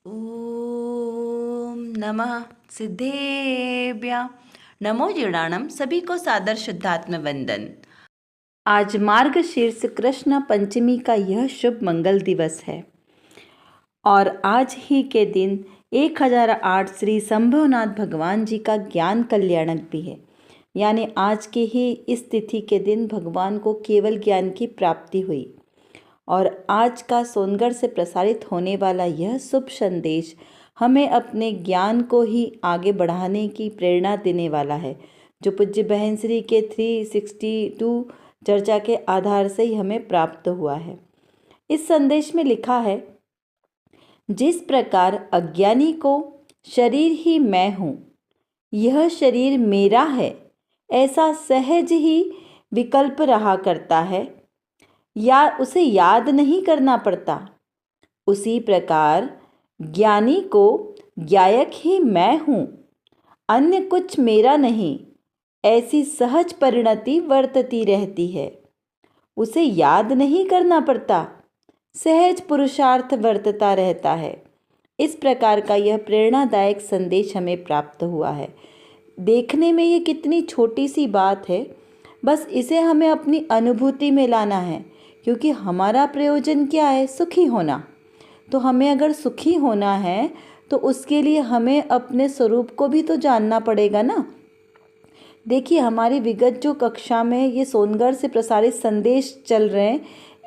ओम नमः सिद्धेभ्य नमो जीर्णाणम। सभी को सादर शुद्धात्म वंदन। आज मार्गशीर्ष कृष्ण पंचमी का यह शुभ मंगल दिवस है और आज ही के दिन 1008 श्री संभवनाथ भगवान जी का ज्ञान कल्याणक भी है। यानी आज के ही इस तिथि के दिन भगवान को केवल ज्ञान की प्राप्ति हुई और आज का सोनगढ़ से प्रसारित होने वाला यह शुभ संदेश हमें अपने ज्ञान को ही आगे बढ़ाने की प्रेरणा देने वाला है, जो पूज्य बहन श्री के 362 चर्चा के आधार से ही हमें प्राप्त हुआ है। इस संदेश में लिखा है, जिस प्रकार अज्ञानी को शरीर ही मैं हूँ, यह शरीर मेरा है, ऐसा सहज ही विकल्प रहा करता है या उसे याद नहीं करना पड़ता, उसी प्रकार ज्ञानी को ज्ञायक ही मैं हूँ, अन्य कुछ मेरा नहीं, ऐसी सहज परिणति वर्तती रहती है। उसे याद नहीं करना पड़ता, सहज पुरुषार्थ वर्तता रहता है। इस प्रकार का यह प्रेरणादायक संदेश हमें प्राप्त हुआ है। देखने में ये कितनी छोटी सी बात है, बस इसे हमें अपनी अनुभूति में लाना है, क्योंकि हमारा प्रयोजन क्या है? सुखी होना। तो हमें अगर सुखी होना है तो उसके लिए हमें अपने स्वरूप को भी तो जानना पड़ेगा ना। देखिए, हमारी विगत जो कक्षा में ये सोनगढ़ से प्रसारित संदेश चल रहे हैं,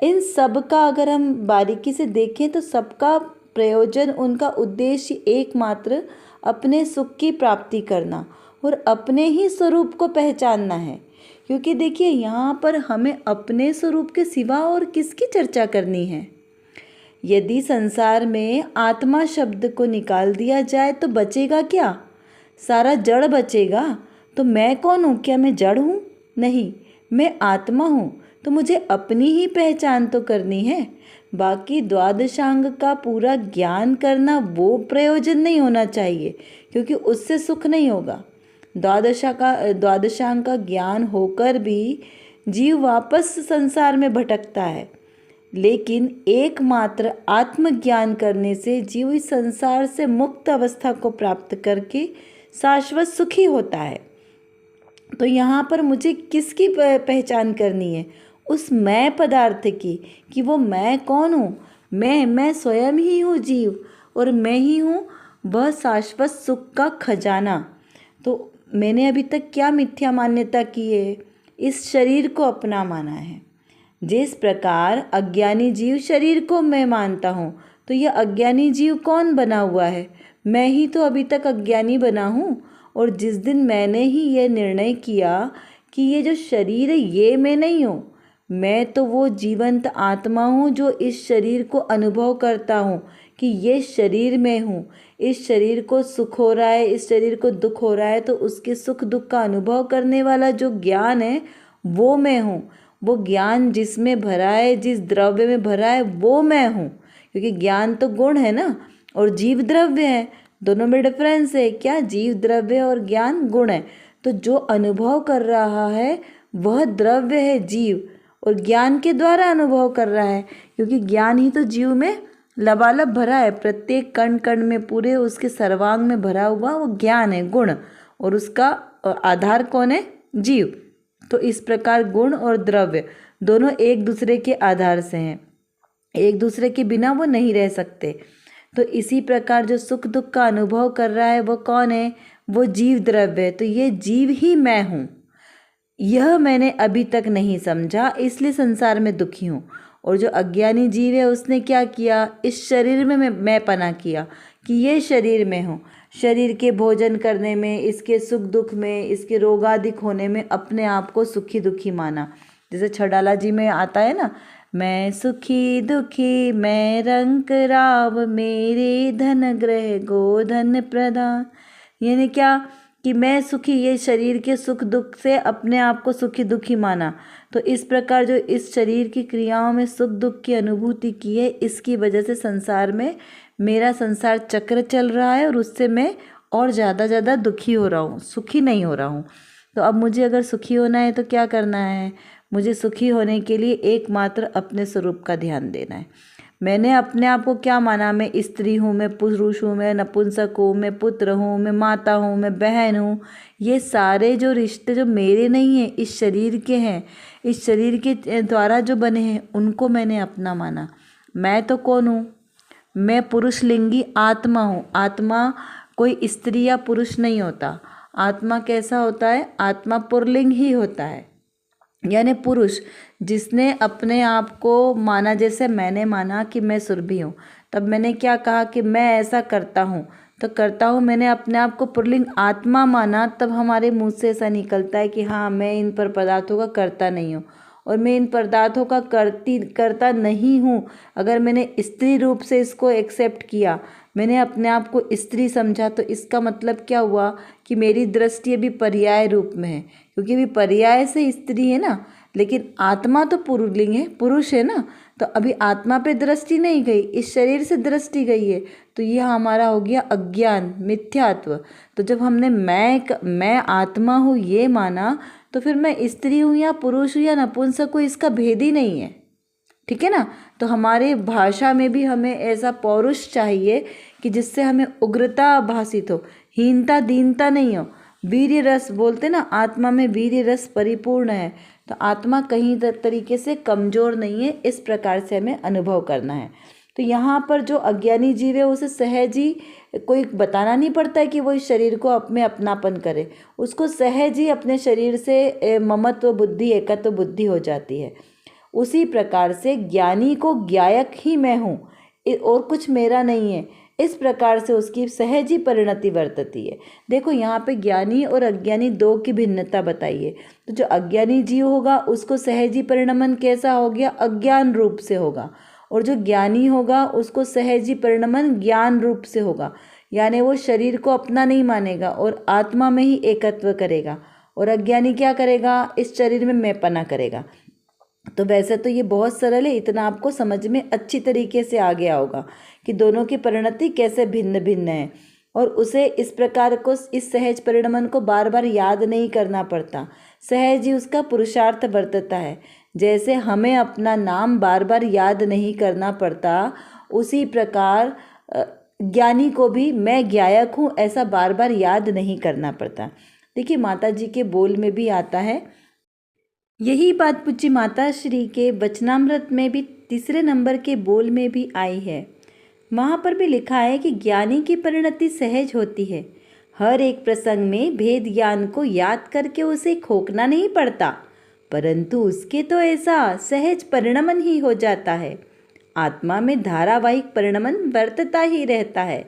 इन सब का अगर हम बारीकी से देखें तो सबका प्रयोजन, उनका उद्देश्य एकमात्र अपने सुख की प्राप्ति करना और अपने ही स्वरूप को पहचानना है। क्योंकि देखिए, यहाँ पर हमें अपने स्वरूप के सिवा और किसकी चर्चा करनी है? यदि संसार में आत्मा शब्द को निकाल दिया जाए तो बचेगा क्या? सारा जड़ बचेगा। तो मैं कौन हूँ? क्या मैं जड़ हूँ? नहीं, मैं आत्मा हूँ। तो मुझे अपनी ही पहचान तो करनी है। बाकी द्वादशांग का पूरा ज्ञान करना वो प्रयोजन नहीं होना चाहिए, क्योंकि उससे सुख नहीं होगा। द्वादशांग का ज्ञान होकर भी जीव वापस संसार में भटकता है, लेकिन एकमात्र आत्मज्ञान करने से जीव इस संसार से मुक्त अवस्था को प्राप्त करके शाश्वत सुखी होता है। तो यहाँ पर मुझे किसकी पहचान करनी है? उस मैं पदार्थ की, कि वो मैं कौन हूँ? मैं स्वयं ही हूँ जीव, और मैं ही हूँ वह शाश्वत सुख का खजाना। तो मैंने अभी तक क्या मिथ्या मान्यता की है? इस शरीर को अपना माना है। जिस प्रकार अज्ञानी जीव शरीर को मैं मानता हूँ, तो यह अज्ञानी जीव कौन बना हुआ है? मैं ही तो अभी तक अज्ञानी बना हूँ। और जिस दिन मैंने ही यह निर्णय किया कि ये जो शरीर है ये मैं नहीं हूँ, मैं तो वो जीवंत आत्मा हूँ जो इस शरीर को अनुभव करता हूँ कि ये शरीर में हूँ, इस शरीर को सुख हो रहा है, इस शरीर को दुख हो रहा है, तो उसके सुख दुख का अनुभव करने वाला जो ज्ञान है वो मैं हूँ। वो ज्ञान जिसमें भरा है, जिस द्रव्य में भरा है, वो मैं हूँ। क्योंकि ज्ञान तो गुण है ना, और जीव द्रव्य है। दोनों में डिफरेंस है क्या? जीव द्रव्य और ज्ञान गुण है। तो जो अनुभव कर रहा है वह द्रव्य है जीव, और ज्ञान के द्वारा अनुभव कर रहा है, क्योंकि ज्ञान ही तो जीव में लबालब भरा है। प्रत्येक कण कण में, पूरे उसके सर्वांग में भरा हुआ वो ज्ञान है, गुण, और उसका आधार कौन है? जीव। तो इस प्रकार गुण और द्रव्य दोनों एक दूसरे के आधार से हैं, एक दूसरे के बिना वो नहीं रह सकते। तो इसी प्रकार जो सुख दुख का अनुभव कर रहा है वो कौन है? वो जीव द्रव्य है। तो ये जीव ही मैं हूँ, यह मैंने अभी तक नहीं समझा, इसलिए संसार में दुखी हूँ। और जो अज्ञानी जीव है उसने क्या किया? इस शरीर में मैं पना किया कि ये शरीर में हूँ। शरीर के भोजन करने में, इसके सुख दुख में, इसके रोगादिक होने में अपने आप को सुखी दुखी माना। जैसे छड़ाला जी में आता है ना, मैं सुखी दुखी मैं रंक राव, मेरे धन ग्रह गोधन प्रदान। यानी क्या? कि मैं सुखी, ये शरीर के सुख दुख से अपने आप को सुखी दुखी माना। तो इस प्रकार जो इस शरीर की क्रियाओं में सुख दुख की अनुभूति की है, इसकी वजह से संसार में मेरा संसार चक्र चल रहा है, और उससे मैं और ज़्यादा दुखी हो रहा हूँ, सुखी नहीं हो रहा हूँ। तो अब मुझे अगर सुखी होना है तो क्या करना है? मुझे सुखी होने के लिए एकमात्र अपने स्वरूप का ध्यान देना है। मैंने अपने आप को क्या माना, मैं स्त्री हूँ, मैं पुरुष हूँ, मैं नपुंसक हूँ, मैं पुत्र हूँ, मैं माता हूँ, मैं बहन हूँ। ये सारे जो रिश्ते जो मेरे नहीं हैं, इस शरीर के हैं, इस शरीर के द्वारा जो बने हैं, उनको मैंने अपना माना। मैं तो कौन हूँ? मैं पुरुष लिंगी आत्मा हूँ। आत्मा कोई स्त्री या पुरुष नहीं होता। आत्मा कैसा होता है? आत्मा पुल्लिंग ही होता है, यानी पुरुष जिसने अपने आप को माना। जैसे मैंने माना कि मैं सुरभि हूँ, तब मैंने क्या कहा कि मैं ऐसा करता हूँ, तो करता हूँ, मैंने अपने आप को पुल्लिंग आत्मा माना। तब हमारे मुंह से ऐसा निकलता है कि हाँ, मैं इन पर पदार्थों का करता नहीं हूँ और मैं इन पदार्थों का करता नहीं हूँ। अगर मैंने स्त्री रूप से इसको एक्सेप्ट किया, मैंने अपने आप को स्त्री समझा, तो इसका मतलब क्या हुआ कि मेरी दृष्टि अभी पर्याय रूप में है, क्योंकि अभी पर्याय से स्त्री है ना, लेकिन आत्मा तो पुल्लिंग है, पुरुष है ना। तो अभी आत्मा पे दृष्टि नहीं गई, इस शरीर से दृष्टि गई है। तो यह हमारा हो गया अज्ञान, मिथ्यात्व। तो जब हमने मैं आत्मा हूँ ये माना, तो फिर मैं स्त्री हूँ या पुरुष हूँ या नपुंसक हूँ, इसका भेद ही नहीं है। ठीक है ना। तो हमारे भाषा में भी हमें ऐसा पौरुष चाहिए कि जिससे हमें उग्रता भासित हो, हीनता दीनता नहीं हो। वीर्य रस बोलते ना, आत्मा में वीर्य रस परिपूर्ण है। तो आत्मा कहीं तरीके से कमज़ोर नहीं है, इस प्रकार से हमें अनुभव करना है। तो यहाँ पर जो अज्ञानी जीव है उसे सहज ही, कोई बताना नहीं पड़ता है कि वो इस शरीर को अपने अपनापन करे, उसको सहज ही अपने शरीर से ममत्व बुद्धि, एकत्व बुद्धि हो जाती है। उसी प्रकार से ज्ञानी को ज्ञायक ही मैं हूँ और कुछ मेरा नहीं है, इस प्रकार से उसकी सहज ही परिणति वर्तती है। देखो यहाँ पे ज्ञानी और अज्ञानी दो की भिन्नता बताई है। तो जो अज्ञानी जीव होगा उसको सहज ही परिणमन कैसा हो गया? अज्ञान रूप से होगा। और जो ज्ञानी होगा उसको सहज ही परिणमन ज्ञान रूप से होगा, यानी वो शरीर को अपना नहीं मानेगा और आत्मा में ही एकत्व करेगा। और अज्ञानी क्या करेगा? इस शरीर में मैंपना करेगा। तो वैसे तो ये बहुत सरल है, इतना आपको समझ में अच्छी तरीके से आ गया होगा कि दोनों की परिणति कैसे भिन्न भिन्न है। और उसे इस प्रकार को, इस सहज परिणमन को बार बार याद नहीं करना पड़ता, सहज ही उसका पुरुषार्थ बरतता है। जैसे हमें अपना नाम बार बार याद नहीं करना पड़ता, उसी प्रकार ज्ञानी को भी मैं ज्ञायक हूँ ऐसा बार बार याद नहीं करना पड़ता। देखिए माता जी के बोल में भी आता है, यही बात पूज्य माता श्री के वचनामृत में भी तीसरे नंबर के बोल में भी आई है। वहाँ पर भी लिखा है कि ज्ञानी की परिणति सहज होती है। हर एक प्रसंग में भेद ज्ञान को याद करके उसे खोकना नहीं पड़ता, परंतु उसके तो ऐसा सहज परिणमन ही हो जाता है। आत्मा में धारावाहिक परिणमन वर्तता ही रहता है।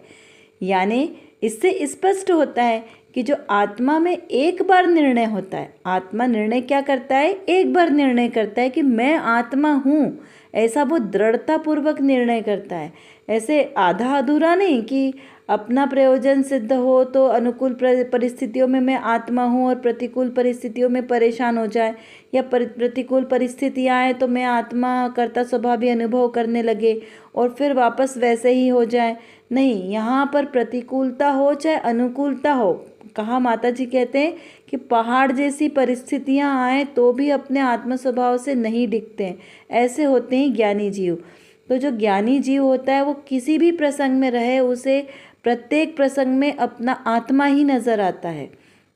यानी इससे स्पष्ट होता है कि जो आत्मा में एक बार निर्णय होता है, आत्मा निर्णय क्या करता है? एक बार निर्णय करता है कि मैं आत्मा हूँ, ऐसा वो दृढ़तापूर्वक निर्णय करता है। ऐसे आधा अधूरा नहीं कि अपना प्रयोजन सिद्ध हो तो अनुकूल परिस्थितियों में मैं आत्मा हूँ और प्रतिकूल परिस्थितियों में परेशान हो जाए, या प्रतिकूल परिस्थितियाँ आए तो मैं आत्मा कर्ता स्वभाव भी अनुभव करने लगे और फिर वापस वैसे ही हो जाए। नहीं, यहाँ पर प्रतिकूलता हो चाहे अनुकूलता हो, कहा माता जी कहते हैं कि पहाड़ जैसी परिस्थितियां आए तो भी अपने आत्म स्वभाव से नहीं डिगते हैं। ऐसे होते हैं ज्ञानी जीव। तो जो ज्ञानी जीव होता है वो किसी भी प्रसंग में रहे, उसे प्रत्येक प्रसंग में अपना आत्मा ही नजर आता है।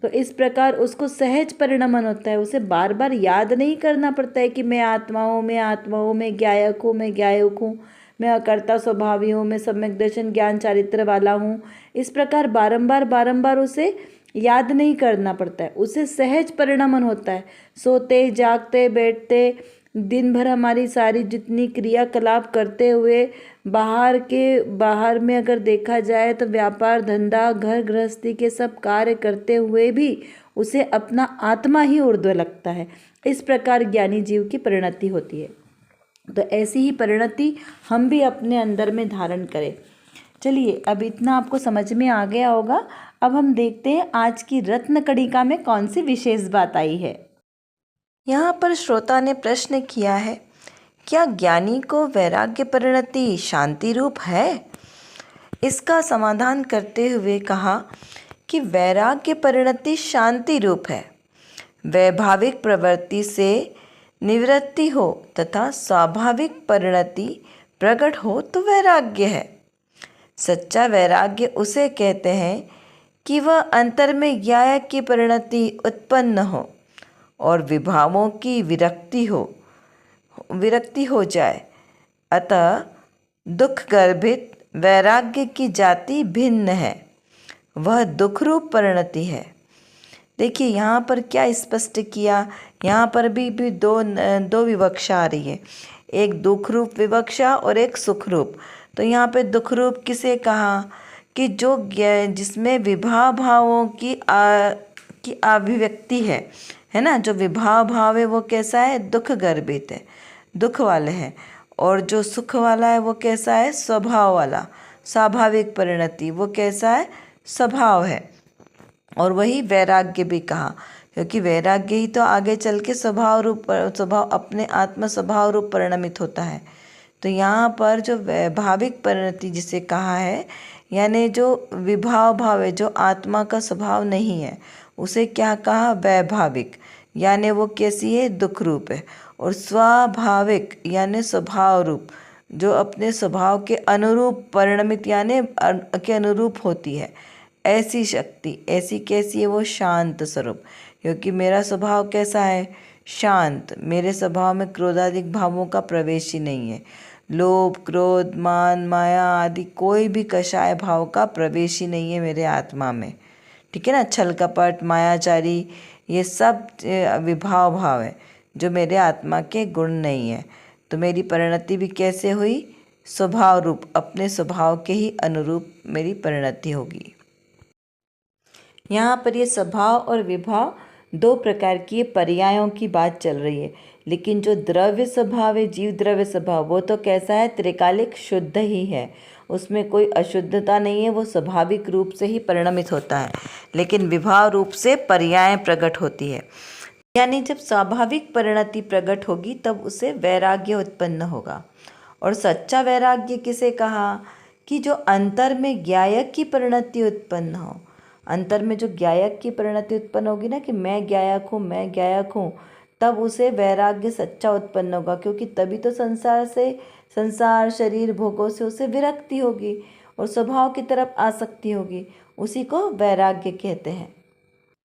तो इस प्रकार उसको सहज परिणमन होता है, उसे बार बार याद नहीं करना पड़ता है कि मैं आत्मा हूँ, मैं आत्मा हूँ, मैं ज्ञायक हूँ, मैं ज्ञायक हूँ, मैं अकर्ता स्वभावी हूँ, मैं सम्यक दर्शन ज्ञान चारित्र वाला हूँ। इस प्रकार बारंबार उसे याद नहीं करना पड़ता है, उसे सहज परिणमन होता है। सोते जागते बैठते दिन भर हमारी सारी जितनी क्रियाकलाप करते हुए बाहर में अगर देखा जाए तो व्यापार धंधा घर गृहस्थी के सब कार्य करते हुए भी उसे अपना आत्मा ही ऊर्ध्व लगता है। इस प्रकार ज्ञानी जीव की परिणति होती है। तो ऐसी ही परिणति हम भी अपने अंदर में धारण करें। चलिए, अब इतना आपको समझ में आ गया होगा। अब हम देखते हैं आज की रत्न कड़िका में कौन सी विशेष बात आई है। यहाँ पर श्रोता ने प्रश्न किया है, क्या ज्ञानी को वैराग्य परिणति शांति रूप है? इसका समाधान करते हुए कहा कि वैराग्य परिणति शांति रूप है। वैभाविक प्रवृत्ति से निवृत्ति हो तथा स्वाभाविक परिणति प्रकट हो तो वैराग्य है। सच्चा वैराग्य उसे कहते हैं कि वह अंतर में ज्ञाय की परिणति उत्पन्न हो और विभावों की विरक्ति हो जाए। अतः दुख गर्भित वैराग्य की जाति भिन्न है, वह दुख रूप परिणति है। देखिए यहाँ पर क्या स्पष्ट किया, यहाँ पर भी दो विवक्षा आ रही है, एक दुख रूप विवक्षा और एक सुख रूप। तो यहाँ पे दुख रूप किसे कहा कि जो जिसमें विभाव भावों की अभिव्यक्ति है ना, जो विभाव भाव है वो कैसा है, दुख गर्भित है, दुख वाले है। और जो सुख वाला है वो कैसा है, स्वभाव वाला, स्वाभाविक परिणति, वो कैसा है, स्वभाव है। और वही वैराग्य भी कहा, क्योंकि वैराग्य ही तो आगे चल के स्वभाव अपने आत्म स्वभाव रूप परिणमित होता है। तो यहाँ पर जो वैभाविक परिणति जिसे कहा है, यानी जो विभाव भाव है, जो आत्मा का स्वभाव नहीं है, उसे क्या कहा, वैभाविक, यानी वो कैसी है, दुख रूप है। और स्वाभाविक यानी स्वभाव रूप, जो अपने स्वभाव के अनुरूप परिणमित यानी के अनुरूप होती है, ऐसी शक्ति, ऐसी कैसी है, वो शांत स्वरूप। क्योंकि मेरा स्वभाव कैसा है, शांत, मेरे स्वभाव में क्रोधादिक भावों का प्रवेश ही नहीं है, लोभ क्रोध मान माया आदि कोई भी कषाय भाव का प्रवेश ही नहीं है मेरे आत्मा में, ठीक है ना। छल कपट मायाचारी ये सब विभाव भाव है जो मेरे आत्मा के गुण नहीं है। तो मेरी परिणति भी कैसे हुई, स्वभाव रूप, अपने स्वभाव के ही अनुरूप मेरी परिणति होगी। यहाँ पर ये स्वभाव और विभाव दो प्रकार की पर्यायों की बात चल रही है, लेकिन जो द्रव्य स्वभाव है, जीव द्रव्य स्वभाव, वो तो कैसा है, त्रिकालिक शुद्ध ही है, उसमें कोई अशुद्धता नहीं है, वो स्वाभाविक रूप से ही परिणमित होता है। लेकिन विभाव रूप से पर्याय प्रकट होती है, यानी जब स्वाभाविक परिणति प्रकट होगी तब उसे वैराग्य उत्पन्न होगा। और सच्चा वैराग्य किसे कहा कि जो अंतर में ज्ञायक की परिणति उत्पन्न हो। अंतर में जो ज्ञायक की परिणति उत्पन्न होगी ना, कि मैं ज्ञायक हूँ, मैं ज्ञायक हूँ, तब उसे वैराग्य सच्चा उत्पन्न होगा। क्योंकि तभी तो संसार शरीर भोगों से उसे विरक्ति होगी और स्वभाव की तरफ आसक्ति होगी, उसी को वैराग्य कहते हैं।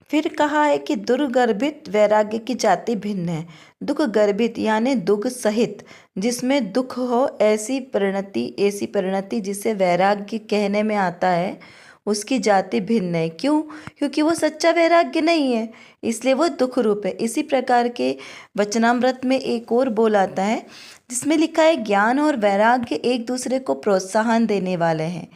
फिर कहा है कि दुर्गर्भित वैराग्य की जाति भिन्न है। दुख गर्भित यानी दुख सहित, जिसमें दुख हो, ऐसी परिणति जिसे वैराग्य कहने में आता है, उसकी जाति भिन्न है। क्यों? क्योंकि वो सच्चा वैराग्य नहीं है, इसलिए वो दुख रूप है। इसी प्रकार के वचनामृत में एक और बोल आता है जिसमें लिखा है, ज्ञान और वैराग्य एक दूसरे को प्रोत्साहन देने वाले हैं।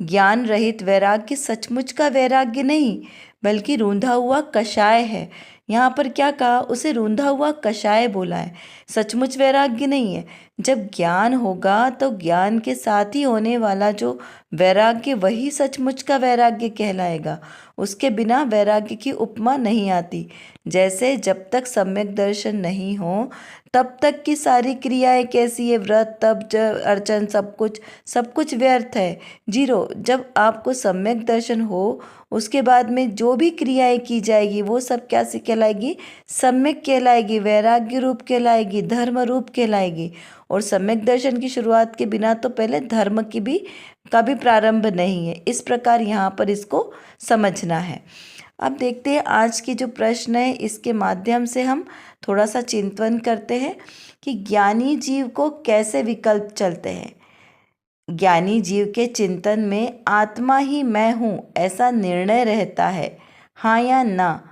ज्ञान रहित वैराग्य सचमुच का वैराग्य नहीं, बल्कि रूंधा हुआ कषाय है। यहाँ पर क्या कहा, उसे रूंधा हुआ कषाय बोला है, सचमुच वैराग्य नहीं है। जब ज्ञान होगा तो ज्ञान के साथ ही होने वाला जो वैराग्य, वही सचमुच का वैराग्य कहलाएगा। उसके बिना वैराग्य की उपमा नहीं आती। जैसे जब तक सम्यक दर्शन नहीं हो तब तक की सारी क्रियाएं कैसी है, व्रत तप अर्चन सब कुछ व्यर्थ है, जीरो। जब आपको सम्यक दर्शन हो उसके बाद में जो भी क्रियाएं की जाएगी वो सब क्या से कहलाएगी, सम्यक कहलाएगी, वैराग्य रूप कहलाएगी, धर्म रूप कहलाएगी। और सम्यक दर्शन की शुरुआत के बिना तो पहले धर्म का भी प्रारंभ नहीं है। इस प्रकार यहाँ पर इसको समझना है। अब देखते हैं आज की जो प्रश्न है, इसके माध्यम से हम थोड़ा सा चिंतन करते हैं कि ज्ञानी जीव को कैसे विकल्प चलते हैं। ज्ञानी जीव के चिंतन में आत्मा ही मैं हूँ ऐसा निर्णय रहता है, हाँ या ना।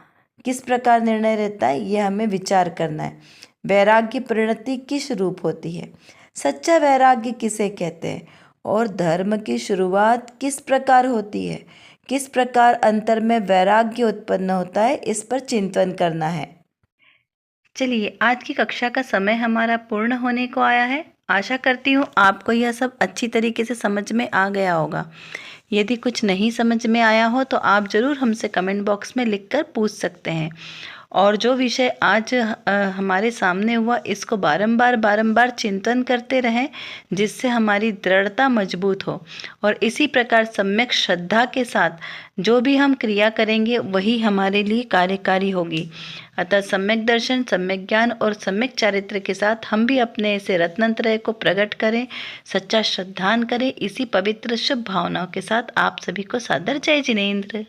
किस प्रकार निर्णय रहता है, ये हमें विचार करना है। वैराग्य परिणति किस रूप होती है, सच्चा वैराग्य किसे कहते हैं, और धर्म की शुरुआत किस प्रकार होती है, किस प्रकार अंतर में वैराग्य उत्पन्न होता है, इस पर चिंतन करना है। चलिए, आज की कक्षा का समय हमारा पूर्ण होने को आया है। आशा करती हूँ आपको यह सब अच्छी तरीके से समझ में आ गया होगा। यदि कुछ नहीं समझ में आया हो तो आप ज़रूर हमसे कमेंट बॉक्स में लिखकर पूछ सकते हैं। और जो विषय आज हमारे सामने हुआ, इसको बारंबार चिंतन करते रहें, जिससे हमारी दृढ़ता मजबूत हो। और इसी प्रकार सम्यक श्रद्धा के साथ जो भी हम क्रिया करेंगे वही हमारे लिए कार्यकारी होगी। अतः सम्यक दर्शन, सम्यक ज्ञान और सम्यक चारित्र के साथ हम भी अपने ऐसे रत्नत्रय को प्रकट करें, सच्चा श्रद्धान करें। इसी पवित्र शुभ भावनाओं के साथ आप सभी को सादर जय जिनेंद्र।